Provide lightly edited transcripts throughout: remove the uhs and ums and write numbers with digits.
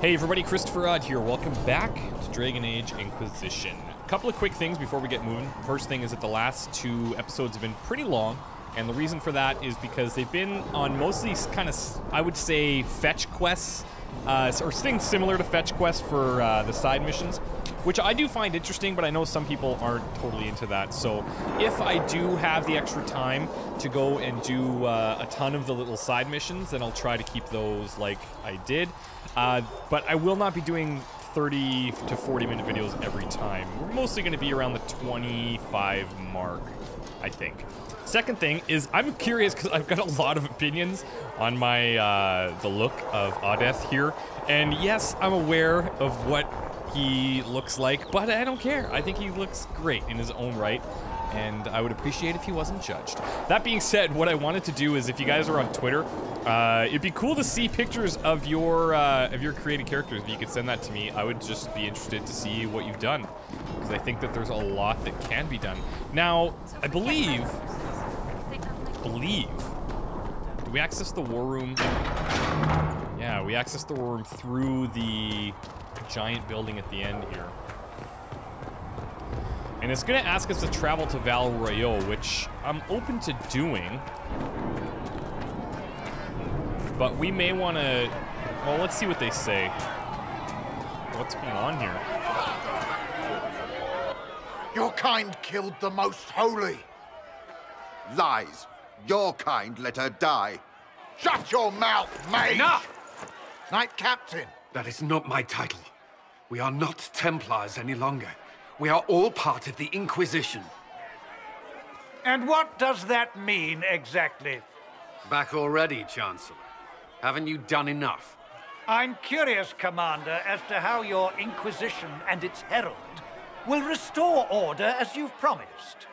Hey everybody, ChristopherOdd here. Welcome back to Dragon Age Inquisition. A couple of quick things before we get moving. First thing is that the last two episodes have been pretty long, and the reason for that is because they've been on mostly kind of, I would say, fetch quests, or things similar to fetch quests for the side missions, which I do find interesting, but I know some people aren't totally into that. So if I do have the extra time to go and do a ton of the little side missions, then I'll try to keep those like I did. But I will not be doing 30 to 40 minute videos every time. We're mostly going to be around the 25 mark, I think. Second thing is I'm curious because I've got a lot of opinions on my the look of Oddeth here. And yes, I'm aware of what he looks like, but I don't care. I think he looks great in his own right, and I would appreciate if he wasn't judged. That being said, what I wanted to do is if you guys are on Twitter, it'd be cool to see pictures of your created characters. If you could send that to me, I would just be interested to see what you've done, because I think that there's a lot that can be done. Now, I believe, do we access the war room? Yeah, we access the war room through the giant building at the end here. And it's gonna ask us to travel to Val Royeaux, which I'm open to doing. But we may want to... Well, let's see what they say. What's going on here? Your kind killed the most holy. Lies. Your kind let her die. Shut your mouth, mage! Enough! Knight Captain. That is not my title. We are not Templars any longer. We are all part of the Inquisition. And what does that mean, exactly? Back already, Chancellor. Haven't you done enough? I'm curious, Commander, as to how your Inquisition and its herald will restore order as you've promised.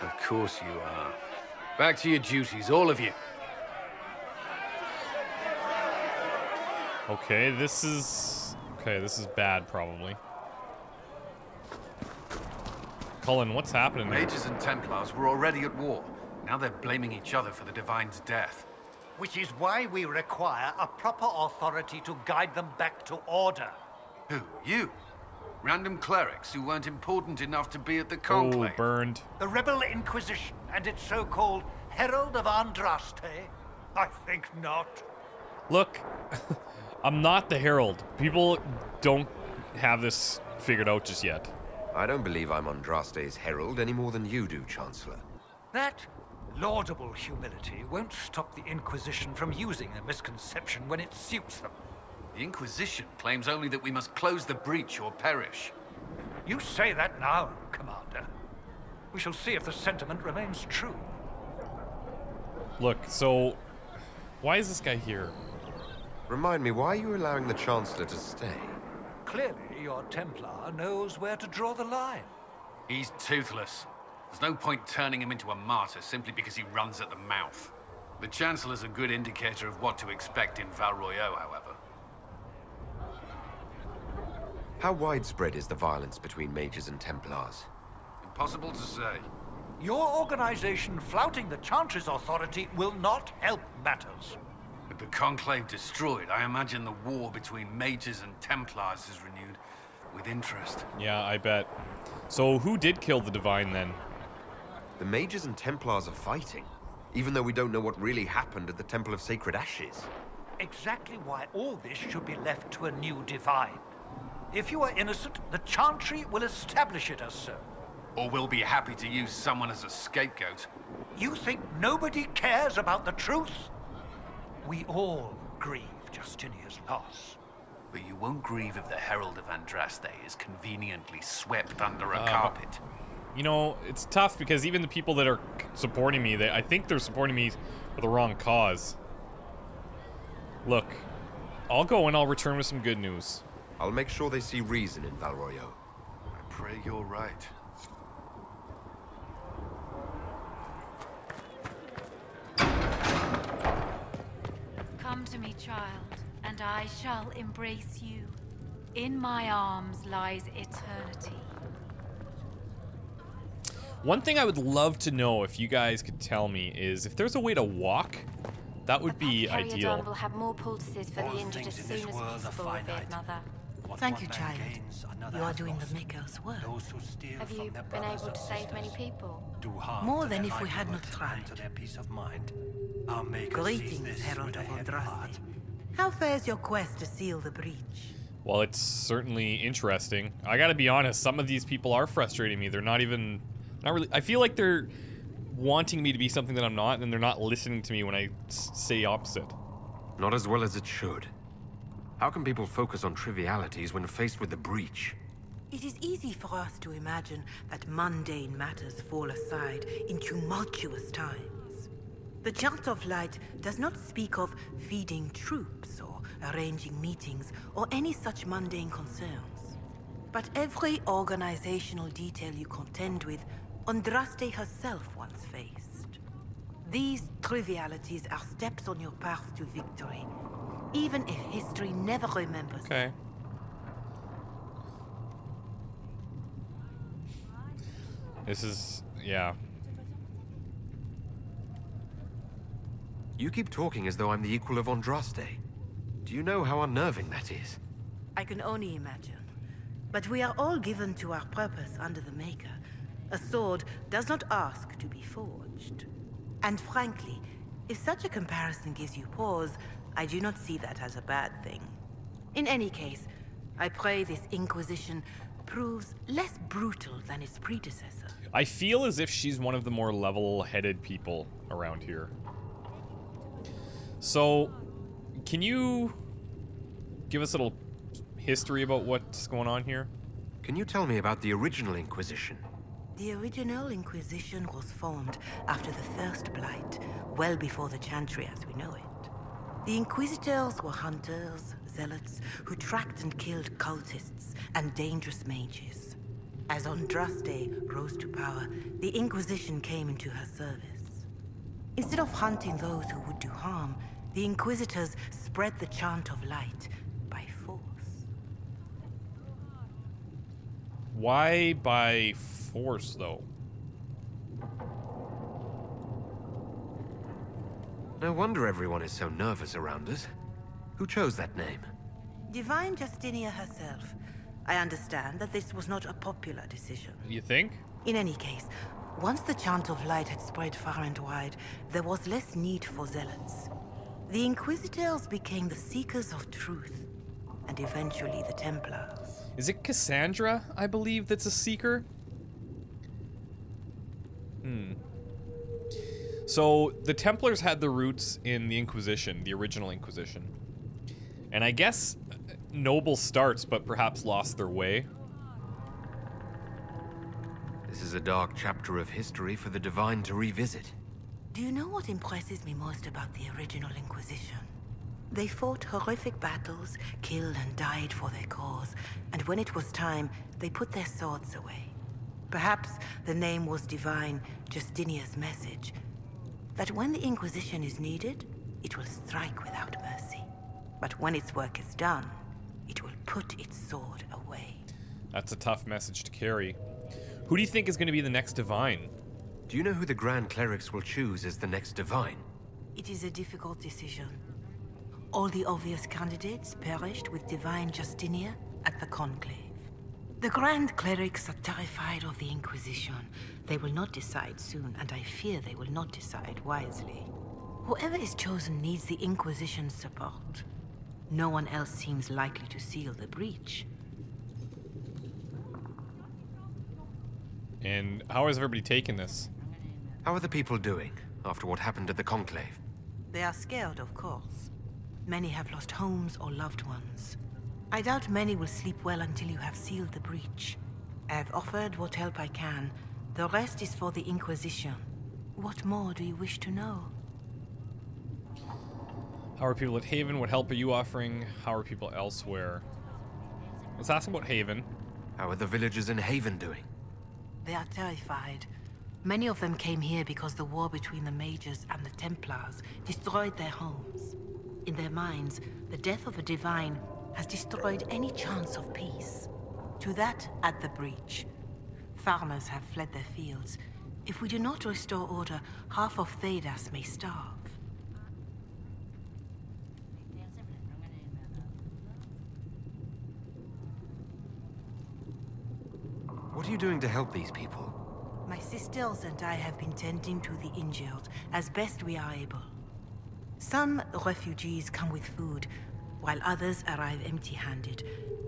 Of course you are. Back to your duties, all of you. Okay, this is bad, probably. Cullen, what's happening there? Mages and Templars were already at war. Now they're blaming each other for the Divine's death. Which is why we require a proper authority to guide them back to order. Who? You? Random clerics who weren't important enough to be at the conclave. Oh, burned. The Rebel Inquisition and its so-called Herald of Andraste? I think not. Look, I'm not the Herald. People don't have this figured out just yet. I don't believe I'm Andraste's herald any more than you do, Chancellor. That laudable humility won't stop the Inquisition from using a misconception when it suits them. The Inquisition claims only that we must close the breach or perish. You say that now, Commander. We shall see if the sentiment remains true. Look, so why is this guy here? Remind me, why are you allowing the Chancellor to stay? Clearly, your Templar knows where to draw the line. He's toothless. There's no point turning him into a martyr simply because he runs at the mouth. The Chancellor's a good indicator of what to expect in Val Royeaux, however. How widespread is the violence between mages and Templars? Impossible to say. Your organization flouting the Chantry's authority will not help matters. With the Conclave destroyed, I imagine the war between mages and Templars is renewed with interest. Yeah, I bet. So who did kill the Divine then? The mages and Templars are fighting, even though we don't know what really happened at the Temple of Sacred Ashes. Exactly why all this should be left to a new Divine. If you are innocent, the Chantry will establish it as so. Or we'll be happy to use someone as a scapegoat. You think nobody cares about the truth? We all grieve Justinia's loss. But you won't grieve if the Herald of Andraste is conveniently swept under a carpet. You know, it's tough because even the people that are supporting me, I think they're supporting me for the wrong cause. Look, I'll go and I'll return with some good news. I'll make sure they see reason in Val Royeaux. I pray you're right. Come to me, child, and I shall embrace you. In my arms lies eternity. One thing I would love to know, if you guys could tell me, is if there's a way to walk That would be Carrier ideal. will have more poultices for the injured as soon as possible, revered mother. Thank you, child. You are doing the Maker's work. Have you been able to save many people? More than if we had not tried. Greetings, Herald of Andraste. How fares your quest to seal the breach? Well, it's certainly interesting. I gotta be honest, some of these people are frustrating me. They're not really, I feel like they're wanting me to be something that I'm not, and they're not listening to me when I say opposite. Not as well as it should. How can people focus on trivialities when faced with the breach? It is easy for us to imagine that mundane matters fall aside in tumultuous times. The Chant of Light does not speak of feeding troops or arranging meetings or any such mundane concerns. But every organizational detail you contend with, Andraste herself once faced. These trivialities are steps on your path to victory, even if history never remembers. Okay. This is, yeah. You keep talking as though I'm the equal of Andraste. Do you know how unnerving that is? I can only imagine. But we are all given to our purpose under the Maker. A sword does not ask to be forged. And frankly, if such a comparison gives you pause, I do not see that as a bad thing. In any case, I pray this Inquisition proves less brutal than its predecessor. I feel as if she's one of the more level-headed people around here. So, can you give us a little history about what's going on here? Can you tell me about the original Inquisition? The original Inquisition was formed after the First Blight, well before the Chantry as we know it. The Inquisitors were hunters, zealots, who tracked and killed cultists and dangerous mages. As Andraste rose to power, the Inquisition came into her service. Instead of hunting those who would do harm, the Inquisitors spread the Chant of Light by force. Why by force, though? No wonder everyone is so nervous around us. Who chose that name? Divine Justinia herself. I understand that this was not a popular decision. You think? In any case, once the Chant of Light had spread far and wide, there was less need for zealots. The Inquisitors became the Seekers of Truth, and eventually the Templars. Is it Cassandra, I believe, that's a Seeker? So, the Templars had their roots in the Inquisition, the original Inquisition. And I guess noble starts, but perhaps lost their way. This is a dark chapter of history for the Divine to revisit. Do you know what impresses me most about the original Inquisition? They fought horrific battles, killed and died for their cause, and when it was time, they put their swords away. Perhaps the name was Divine Justinia's message, that when the Inquisition is needed, it will strike without mercy. But when its work is done, it will put its sword away. That's a tough message to carry. Who do you think is going to be the next Divine? Do you know who the Grand Clerics will choose as the next Divine? It is a difficult decision. All the obvious candidates perished with Divine Justinia at the Conclave. The Grand Clerics are terrified of the Inquisition. They will not decide soon, and I fear they will not decide wisely. Whoever is chosen needs the Inquisition's support. No one else seems likely to seal the breach. And how is everybody taking this? How are the people doing after what happened at the Conclave? They are scared, of course. Many have lost homes or loved ones. I doubt many will sleep well until you have sealed the breach. I have offered what help I can. The rest is for the Inquisition. What more do you wish to know? How are people at Haven? What help are you offering? How are people elsewhere? Let's ask about Haven. How are the villagers in Haven doing? They are terrified. Many of them came here because the war between the Mages and the Templars destroyed their homes. In their minds, the death of a Divine has destroyed any chance of peace. To that, add the breach. Farmers have fled their fields. If we do not restore order, half of Thedas may starve. you doing to help these people? My sisters and I have been tending to the injured as best we are able. Some refugees come with food, while others arrive empty-handed.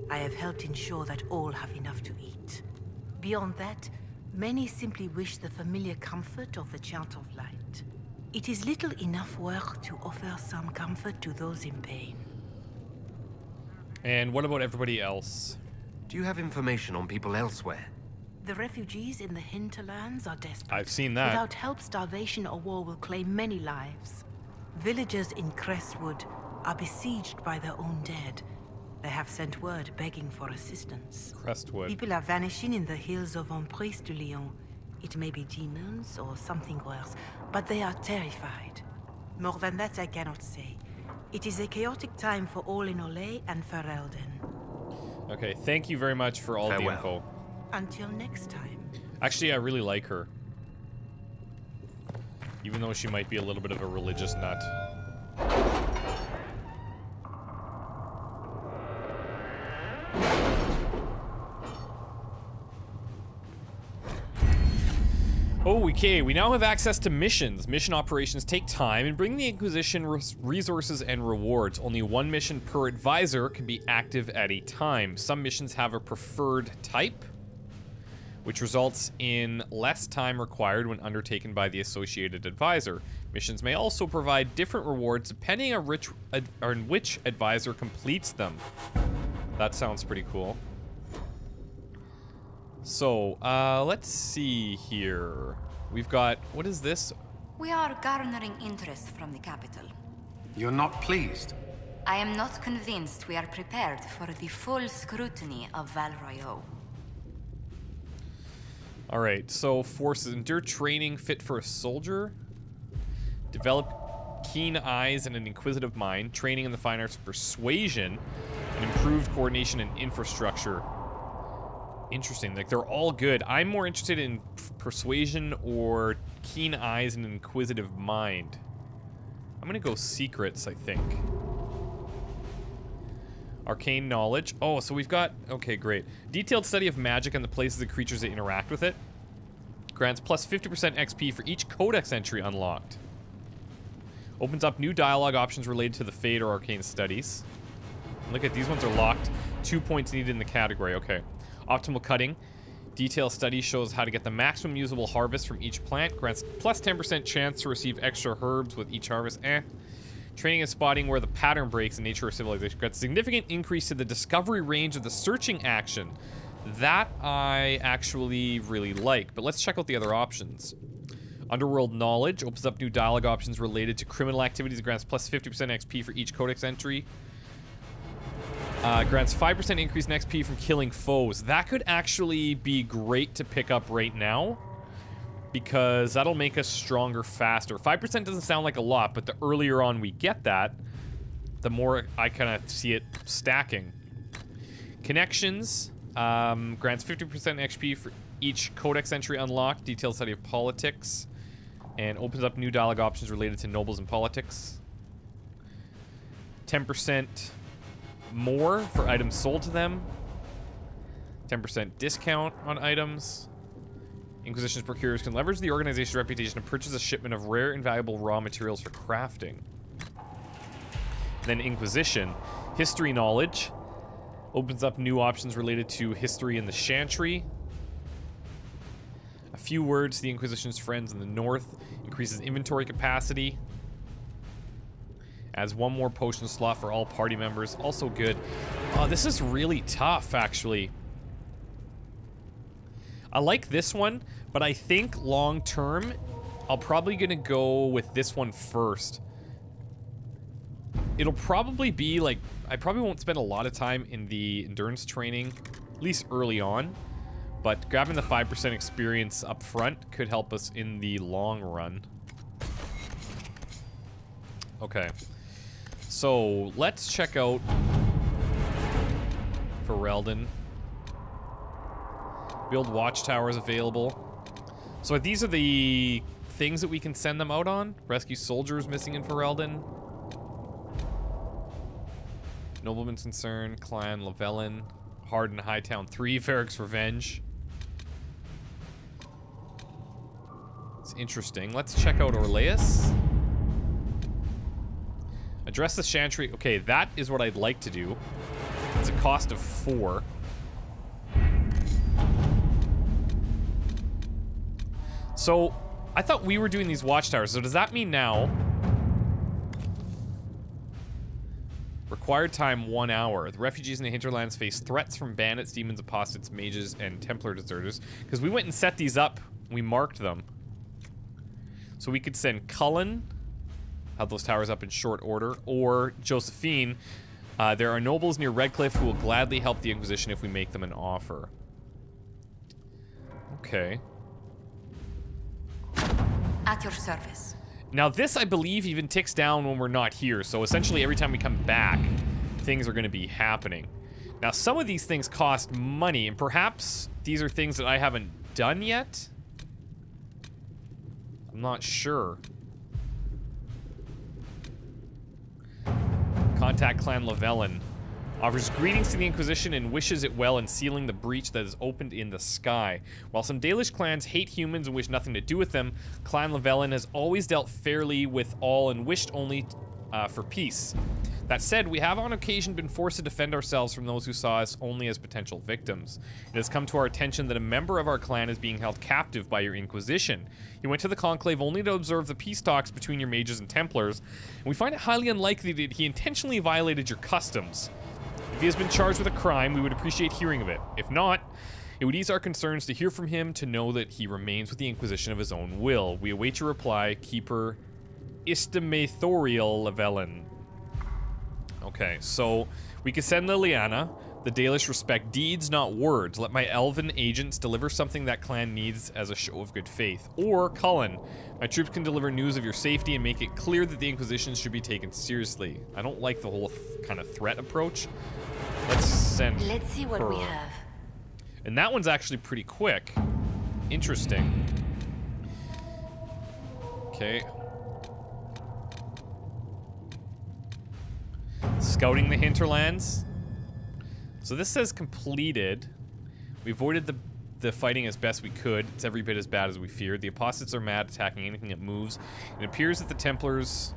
I have helped ensure that all have enough to eat. Beyond that, many simply wish the familiar comfort of the Chant of Light. It is little enough work to offer some comfort to those in pain. And what about everybody else? Do you have information on people elsewhere? The refugees in the hinterlands are desperate. I've seen that. Without help, starvation or war will claim many lives. Villagers in Crestwood are besieged by their own dead. They have sent word begging for assistance. Crestwood. People are vanishing in the hills of Emprise de Lyon. It may be demons or something worse, but they are terrified. More than that I cannot say. It is a chaotic time for all in Olay and Ferelden. Okay, thank you very much for all the Farewell. info. Until next time. Actually, I really like her. Even though she might be a little bit of a religious nut. Okay, we now have access to missions. Mission operations take time and bring the Inquisition resources and rewards. Only one mission per advisor can be active at a time. Some missions have a preferred type, which results in less time required when undertaken by the associated advisor. Missions may also provide different rewards depending on which advisor completes them. That sounds pretty cool. So, let's see here. We've got, what is this? We are garnering interest from the capital. You're not pleased? I am not convinced we are prepared for the full scrutiny of Val Royeaux. Alright, so forces endure training fit for a soldier. Develop keen eyes and an inquisitive mind. Training in the fine arts of persuasion. And improved coordination and infrastructure. Interesting, like they're all good. I'm more interested in persuasion or keen eyes and an inquisitive mind. I'm gonna go secrets, I think. Arcane knowledge. Oh, so we've got, okay, great. Detailed study of magic and the places and creatures that interact with it. Grants plus 50% XP for each codex entry unlocked. Opens up new dialogue options related to the Fade or Arcane studies. Look at these ones are locked. 2 points needed in the category, okay. Optimal cutting. Detail study shows how to get the maximum usable harvest from each plant. Grants plus 10% chance to receive extra herbs with each harvest. Training and spotting where the pattern breaks in nature or civilization. Grants significant increase to the discovery range of the searching action. That I actually really like. But let's check out the other options. Underworld knowledge opens up new dialogue options related to criminal activities. Grants plus 50% XP for each codex entry. Grants 5% increase in XP from killing foes. That could actually be great to pick up right now, because that'll make us stronger faster. 5% doesn't sound like a lot, but the earlier on we get that, the more I kind of see it stacking. Connections grants 50% XP for each codex entry unlocked. Detailed study of politics, and opens up new dialogue options related to nobles and politics. 10% more for items sold to them. 10% discount on items. Inquisition's procurers can leverage the organization's reputation to purchase a shipment of rare and valuable raw materials for crafting. Then Inquisition. History knowledge. Opens up new options related to history in the Chantry. A few words to the Inquisition's friends in the north. Increases inventory capacity. Adds one more potion slot for all party members. Also good. Oh, this is really tough, actually. I like this one, but I think long term, I'll probably gonna go with this one first. It'll probably be like, I probably won't spend a lot of time in the endurance training, at least early on, but grabbing the 5% experience up front could help us in the long run. Okay. So, let's check out Ferelden. Build watchtowers available. So these are the things that we can send them out on. Rescue soldiers missing in Ferelden. Nobleman's Concern, Clan, Lavelin, Harden, Hightown 3, Ferric's Revenge. interesting. Let's check out Orleus. Address the Chantry. Okay, that is what I'd like to do. It's a cost of 4. So, I thought we were doing these watchtowers. So does that mean now... Required time 1 hour. The refugees in the hinterlands face threats from bandits, demons, apostates, mages, and Templar deserters. Because we went and set these up. We marked them. So we could send Cullen, have those towers up in short order, or Josephine. There are nobles near Redcliffe who will gladly help the Inquisition if we make them an offer. Okay. At your service. Now this, I believe, even ticks down when we're not here. So essentially every time we come back, things are going to be happening. Now some of these things cost money, and perhaps these are things that I haven't done yet. I'm not sure. Contact Clan Lavellan. Offers greetings to the Inquisition and wishes it well in sealing the breach that is opened in the sky. While some Dalish clans hate humans and wish nothing to do with them, Clan Lavellan has always dealt fairly with all and wished only for peace. That said, we have on occasion been forced to defend ourselves from those who saw us only as potential victims. It has come to our attention that a member of our clan is being held captive by your Inquisition. He went to the Conclave only to observe the peace talks between your mages and Templars, and we find it highly unlikely that he intentionally violated your customs. If he has been charged with a crime, we would appreciate hearing of it. If not, it would ease our concerns to hear from him to know that he remains with the Inquisition of his own will. We await your reply, Keeper Istimethorial Lavellan. Okay, so we could send Liliana. The Dalish respect deeds, not words. Let my elven agents deliver something that clan needs as a show of good faith. Or Cullen. My troops can deliver news of your safety and make it clear that the Inquisition should be taken seriously. I don't like the whole kind of threat approach. Let's send Let's see what her. we have. And that one's actually pretty quick. Interesting. Okay. Scouting the hinterlands. So this says completed. We avoided the fighting as best we could. It's every bit as bad as we feared. The apostates are mad, attacking anything that moves. It appears that the Templars...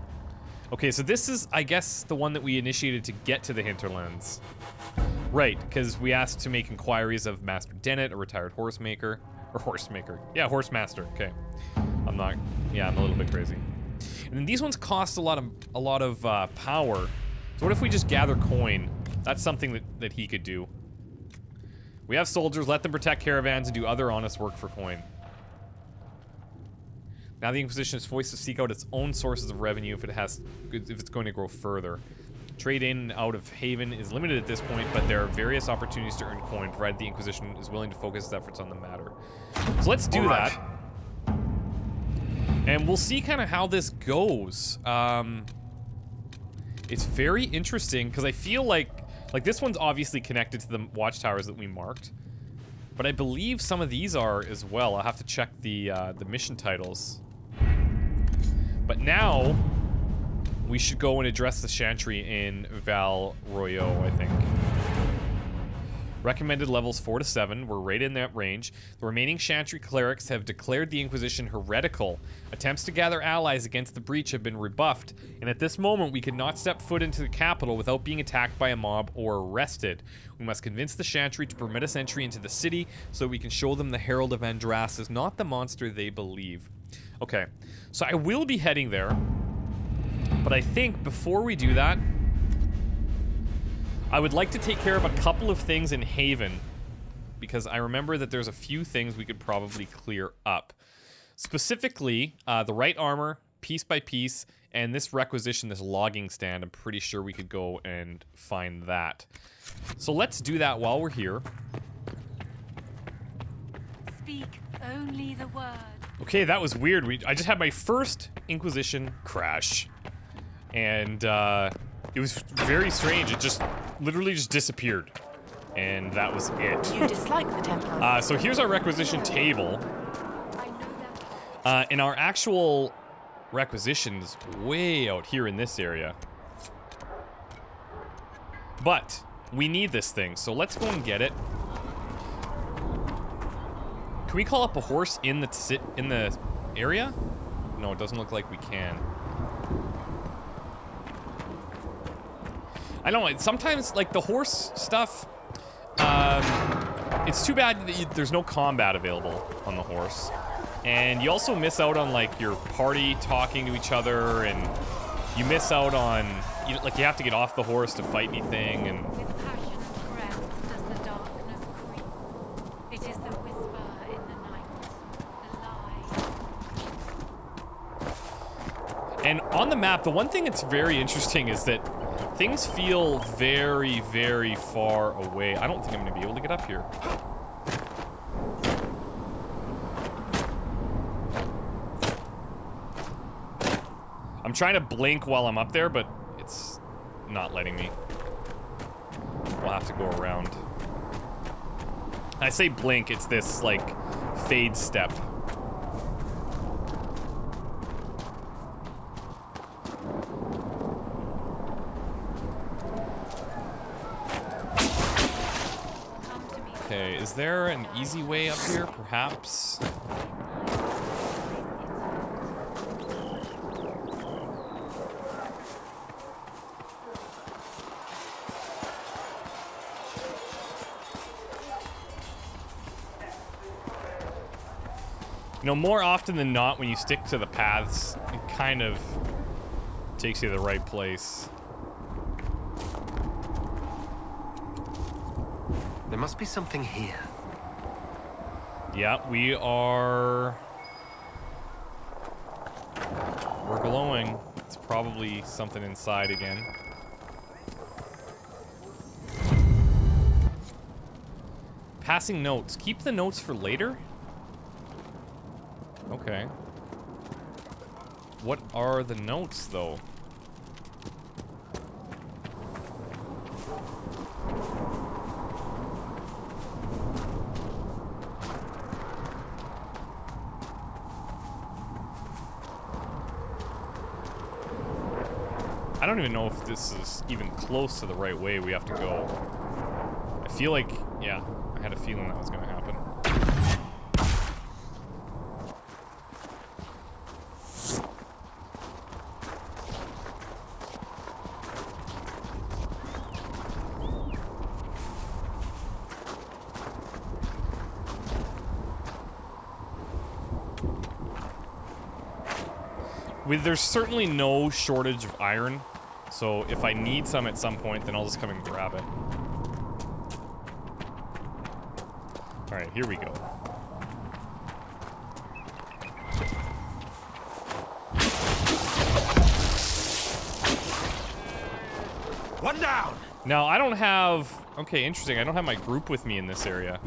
Okay, so this is, I guess, the one that we initiated to get to the hinterlands. Right, because we asked to make inquiries of Master Dennett, a retired horsemaker. Or horsemaker. Yeah, horsemaster. Okay. I'm a little bit crazy. And then these ones cost a lot of power. So what if we just gather coin? That's something that he could do. We have soldiers, let them protect caravans and do other honest work for coin. Now the Inquisition is forced to seek out its own sources of revenue if it's going to grow further. Trade in and out of Haven is limited at this point, but there are various opportunities to earn coin, provided the Inquisition is willing to focus its efforts on the matter. So let's do that. And we'll see kind of how this goes. It's very interesting, because I feel like this one's obviously connected to the watchtowers that we marked. But I believe some of these are as well. I'll have to check the mission titles. But now, we should go and address the Chantry in Val Royeaux, I think. Recommended levels 4 to 7. We're right in that range. The remaining Chantry clerics have declared the Inquisition heretical. Attempts to gather allies against the breach have been rebuffed, and at this moment we cannot step foot into the capital without being attacked by a mob or arrested. We must convince the Chantry to permit us entry into the city so we can show them the Herald of Andras is not the monster they believe. Okay, so I will be heading there, but I think before we do that, I would like to take care of a couple of things in Haven, because I remember that there's a few things we could probably clear up. Specifically, the right armor, piece by piece, and this requisition, this logging stand. I'm pretty sure we could go and find that. So let's do that while we're here. Speak only the word. Okay, that was weird. I just had my first Inquisition crash, and it was very strange. It just literally just disappeared, and that was it. You dislike the Templars? So here's our requisition table. And our actual requisition's way out here in this area. But we need this thing, so let's go and get it. Can we call up a horse in the area? No, it doesn't look like we can. I don't know, sometimes, like, the horse stuff, it's too bad that there's no combat available on the horse. And you also miss out on, like, your party talking to each other, and you miss out on, you know, like, you have to get off the horse to fight anything, and... With passion and breath does the darkness creep. It is the whisper in the night, the lie. And on the map, the one thing that's very interesting is that things feel very, very far away. I don't think I'm going to be able to get up here. I'm trying to blink while I'm up there, but it's not letting me. We'll have to go around. I say blink, it's this, like, fade step. Okay, is there an easy way up here, perhaps? You know, more often than not, when you stick to the paths, it kind of takes you to the right place. There must be something here. Yeah, we're glowing. It's probably something inside again. Passing notes. Keep the notes for later? Okay. What are the notes, though? I don't even know if this is even close to the right way we have to go. I feel like, yeah, I had a feeling that was going to happen. There's certainly no shortage of iron, so if I need some at some point, then I'll just come and grab it. Alright, here we go. One down! Now, I don't have... Okay, interesting. I don't have my group with me in this area.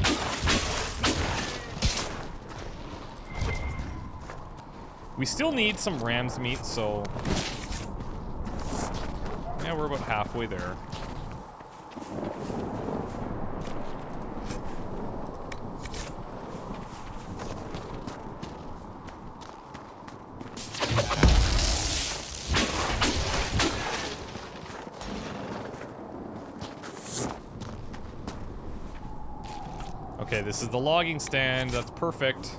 We still need some ram's meat, so... Yeah, we're about halfway there. Okay, this is the logging stand. That's perfect.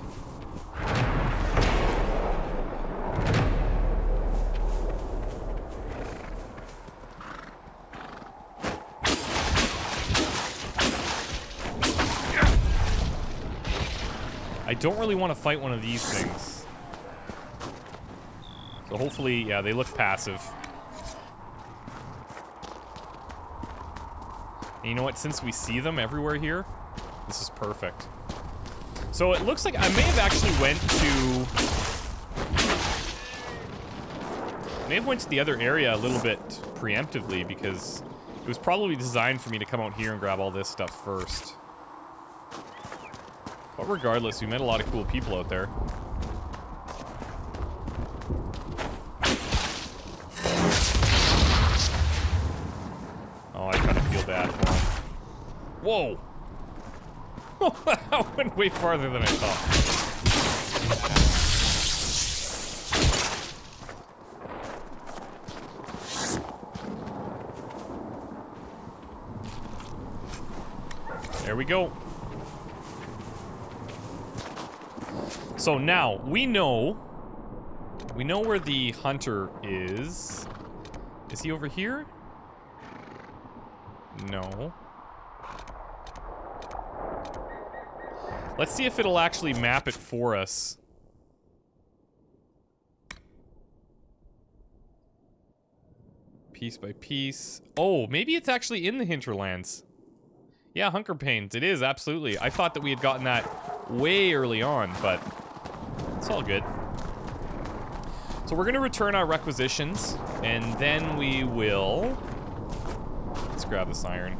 I don't really want to fight one of these things. So hopefully, yeah, they look passive. And you know what? Since we see them everywhere here, this is perfect. So it looks like I may have actually went to the other area a little bit preemptively, because it was probably designed for me to come out here and grab all this stuff first. But regardless, we met a lot of cool people out there. Oh, I kind of feel bad for him. Whoa! That went way farther than I thought. There we go. So now, we know where the hunter is. Is he over here? No. Let's see if it'll actually map it for us. Piece by piece. Oh, maybe it's actually in the hinterlands. Yeah, Hunker Pains. It is, absolutely. I thought that we had gotten that way early on, but it's all good. So we're going to return our requisitions, and then we will... Let's grab this iron.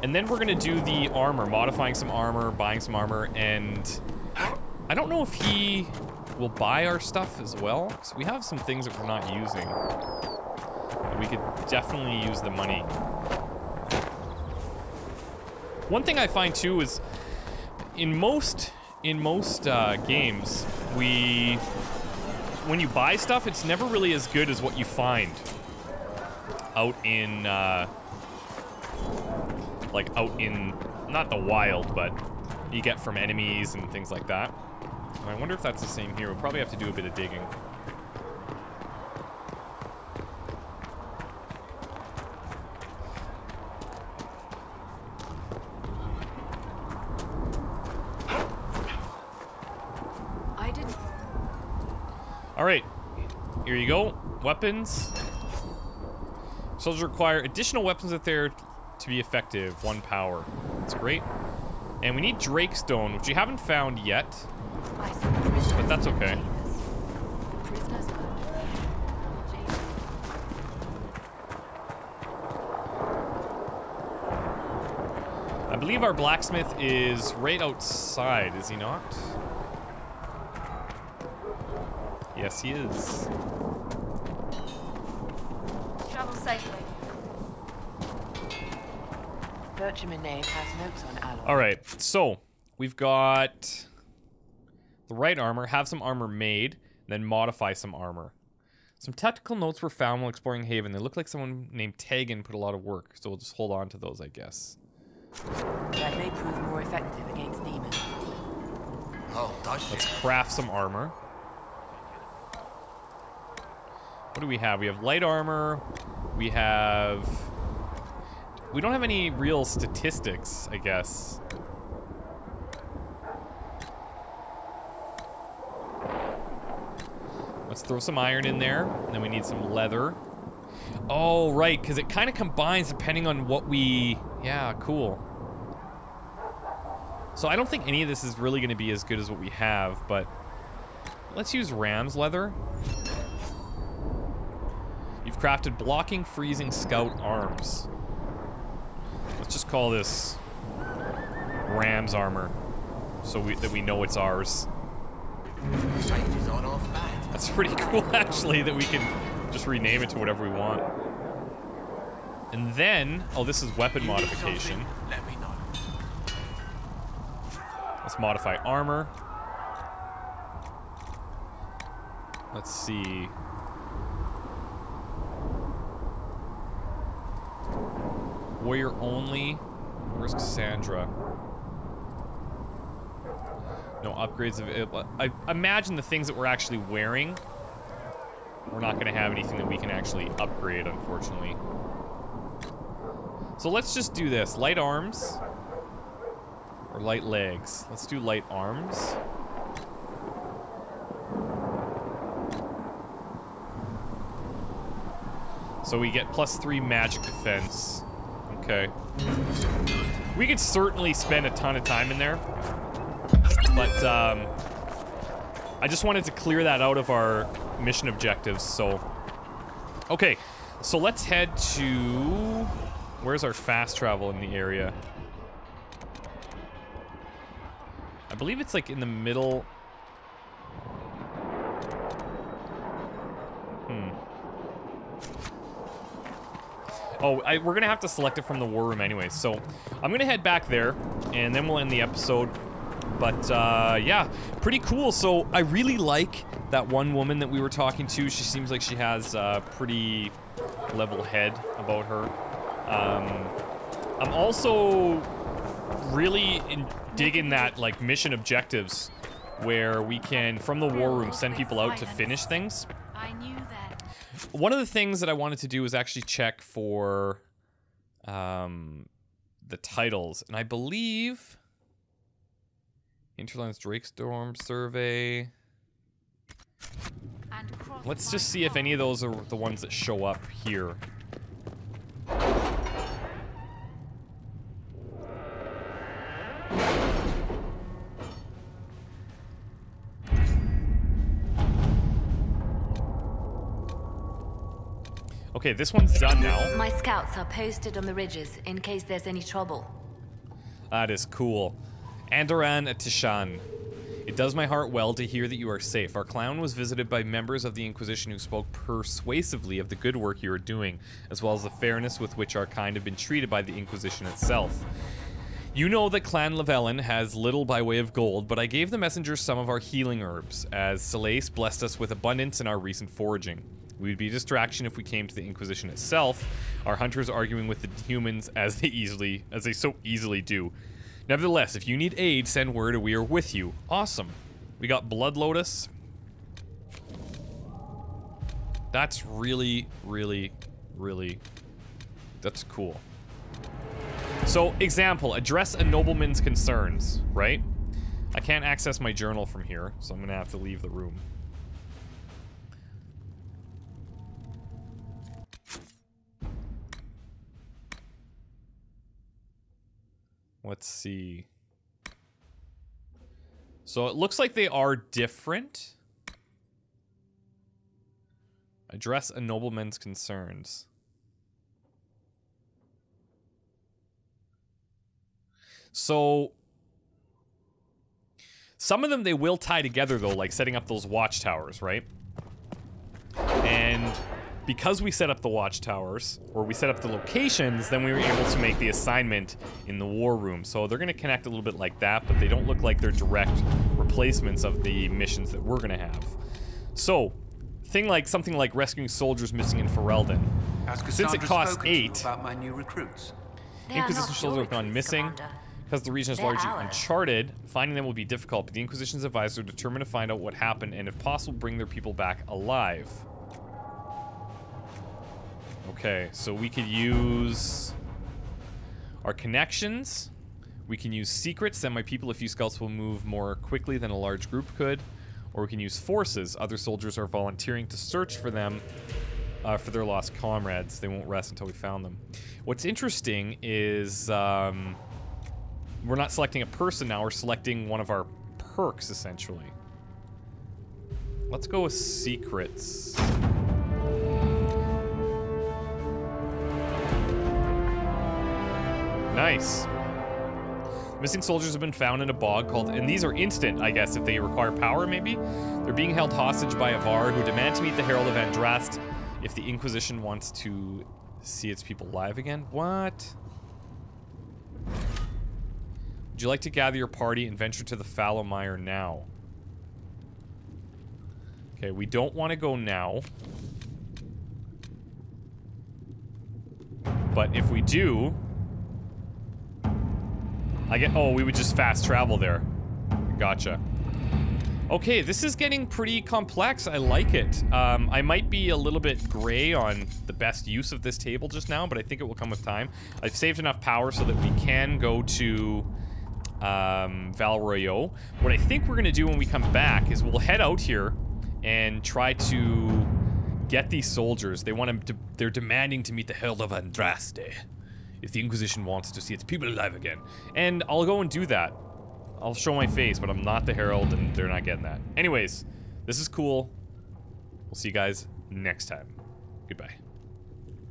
And then we're going to do the armor, modifying some armor, buying some armor, and I don't know if he will buy our stuff as well, because we have some things that we're not using. We could definitely use the money. One thing I find too is in most games, when you buy stuff, it's never really as good as what you find out in like out in not the wild, but you get from enemies and things like that. And I wonder if that's the same here. We'll probably have to do a bit of digging. Alright, here you go. Weapons. Soldiers require additional weapons if they're to be effective. 1 power. That's great. And we need Drakestone, which we haven't found yet. But that's okay. I believe our blacksmith is right outside, is he not? Yes, he is. Travel safely. Birchmanade has notes on alloy. Alright, so we've got the right armor, have some armor made, then modify some armor. Some technical notes were found while exploring Haven. They look like someone named Tegan put a lot of work, so we'll just hold on to those, I guess. That may prove more effective against demons. Oh, does Let's craft some armor. What do we have? We have light armor. We don't have any real statistics, I guess. Let's throw some iron in there. And then we need some leather. Oh, right, because it kind of combines depending on what we... Yeah, cool. So I don't think any of this is really going to be as good as what we have, but... Let's use ram's leather. You've crafted blocking, freezing, scout arms. Let's just call this ram's armor, so that we know it's ours. That's pretty cool, actually, that we can just rename it to whatever we want. And then, oh, this is weapon modification. Let me know. Let's modify armor. Let's see. Warrior only. Where's Cassandra? No upgrades available. I imagine the things that we're actually wearing, we're not going to have anything that we can actually upgrade, unfortunately. So let's just do this. Light arms. Or light legs. Let's do light arms. So we get +3 magic defense. Okay. We could certainly spend a ton of time in there. But, I just wanted to clear that out of our mission objectives, so... Okay, so let's head to... Where's our fast travel in the area? I believe it's, like, in the middle... Oh, we're gonna have to select it from the war room anyway, so I'm gonna head back there, and then we'll end the episode. But, yeah, pretty cool. So I really like that one woman that we were talking to. She seems like she has a pretty level head about her. I'm also really digging that, like, mission objectives where we can, from the war room, send people out to finish things. I knew that. One of the things that I wanted to do was actually check for the titles, and I believe Interlands Drakestorm Survey. Let's just see if any of those are the ones that show up here. Okay, this one's done now. My scouts are posted on the ridges in case there's any trouble. That is cool. Andoran Tishan. It does my heart well to hear that you are safe. Our clown was visited by members of the Inquisition who spoke persuasively of the good work you are doing, as well as the fairness with which our kind have been treated by the Inquisition itself. You know that Clan Lavellan has little by way of gold, but I gave the messengers some of our healing herbs, as Selace blessed us with abundance in our recent foraging. We would be a distraction if we came to the Inquisition itself, our hunters arguing with the humans as they so easily do. Nevertheless, if you need aid, send word or we are with you. Awesome. We got Blood Lotus. That's really, really, really... That's cool. So, example, address a nobleman's concerns, right? I can't access my journal from here, so I'm gonna have to leave the room. Let's see. So it looks like they are different. Address a nobleman's concerns. So some of them they will tie together though, like setting up those watchtowers, right? And because we set up the watchtowers, or we set up the locations, then we were able to make the assignment in the war room. So they're gonna connect a little bit like that, but they don't look like they're direct replacements of the missions that we're gonna have. So, something like rescuing soldiers missing in Ferelden. Since it costs 8, about my new recruits. Inquisition soldiers have gone missing. Because the region is largely uncharted, finding them will be difficult, but the Inquisition's advisor are determined to find out what happened and, if possible, bring their people back alive. Okay, so we could use our connections. We can use secrets, send my people a few scouts will move more quickly than a large group could. Or we can use forces. Other soldiers are volunteering to search for them, for their lost comrades. They won't rest until we found them. What's interesting is we're not selecting a person now, we're selecting one of our perks, essentially. Let's go with secrets. Nice. Missing soldiers have been found in a bog called, and these are instant, I guess, if they require power, maybe? They're being held hostage by Avar, who demand to meet the Herald of Andraste if the Inquisition wants to see its people alive again. What? Would you like to gather your party and venture to the fallow mire now? Okay, we don't want to go now. But if we do... oh, we would just fast travel there. Gotcha. Okay, this is getting pretty complex. I like it. I might be a little bit gray on the best use of this table just now, but I think it will come with time. I've saved enough power so that we can go to Val Royeaux. What I think we're gonna do when we come back is we'll head out here and try to get these soldiers. They're demanding to meet the Herald of Andraste if the Inquisition wants to see its people alive again. And I'll go and do that. I'll show my face, but I'm not the Herald, and they're not getting that. Anyways, this is cool. We'll see you guys next time. Goodbye.